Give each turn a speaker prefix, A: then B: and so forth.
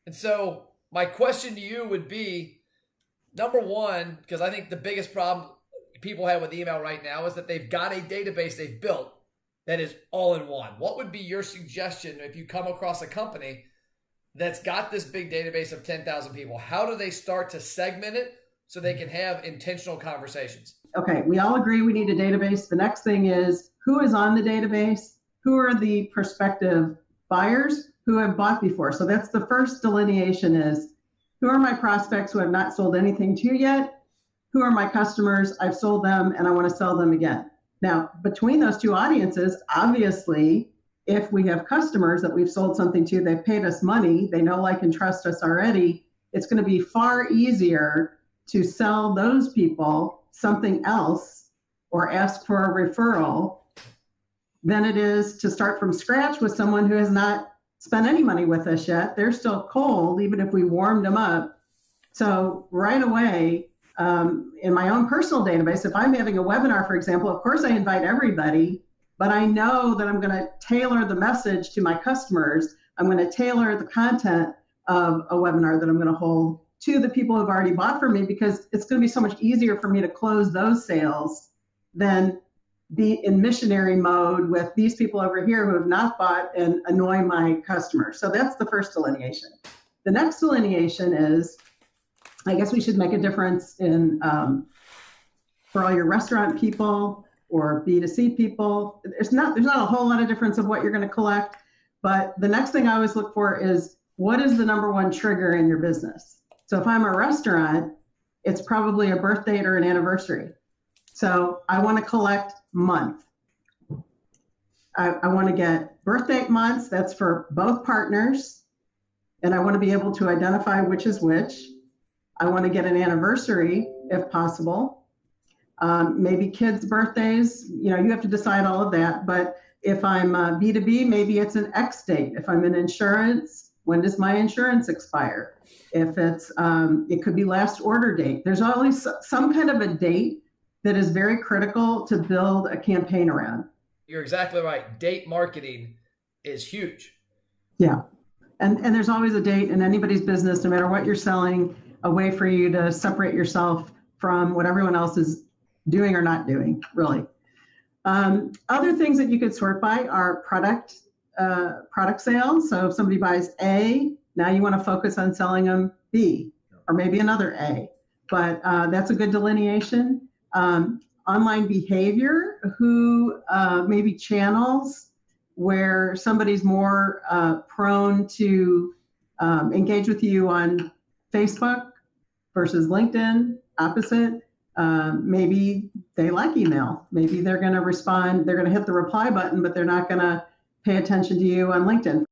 A: And so my question to you would be, number one, because I think the biggest problem people have with email right now is that they've got a database they've built that is all in one. What would be your suggestion if you come across a company that's got this big database of 10,000 people? How do they start to segment it so they can have intentional conversations?
B: Okay, we all agree we need a database. The next thing is who is on the database? Who are the prospective buyers who have bought before? So that's the first delineation is who are my prospects who have not sold anything to yet? Who are my customers? I've sold them and I want to sell them again. Now, between those two audiences, obviously, if we have customers that we've sold something to, they've paid us money, they know, like, and trust us already, it's going to be far easier to sell those people something else or ask for a referral than it is to start from scratch with someone who has not spent any money with us yet. They're still cold, even if we warmed them up. So right away, in my own personal database, if I'm having a webinar, for example, of course I invite everybody, but I know that I'm going to tailor the message to my customers. I'm going to tailor the content of a webinar that I'm going to hold to the people who've already bought from me, because it's going to be so much easier for me to close those sales than be in missionary mode with these people over here who have not bought and annoy my customers. So that's the first delineation. The next delineation is, I guess we should make a difference in for all your restaurant people or B2C people. There's not a whole lot of difference of what you're going to collect, but the next thing I always look for is what is the number one trigger in your business? So if I'm a restaurant, it's probably a birth date or an anniversary. So I want to collect month. I want to get birth date months. That's for both partners. And I want to be able to identify which is which. I want to get an anniversary if possible. Maybe kids' birthdays, you have to decide all of that. But if I'm B2B, maybe it's an X date. If I'm in insurance, when does my insurance expire? If it's, it could be last order date. There's always some kind of a date that is very critical to build a campaign around.
A: You're exactly right. Date marketing is huge.
B: Yeah. And there's always a date in anybody's business, no matter what you're selling, a way for you to separate yourself from what everyone else is doing or not doing, really. Other things that you could sort by are product sales. So if somebody buys A, now you want to focus on selling them B, or maybe another A. But that's a good delineation. Online behavior, who maybe channels where somebody's more prone to engage with you on Facebook versus LinkedIn, opposite. Maybe they like email. Maybe they're going to respond, they're going to hit the reply button, but they're not going to pay attention to you on LinkedIn.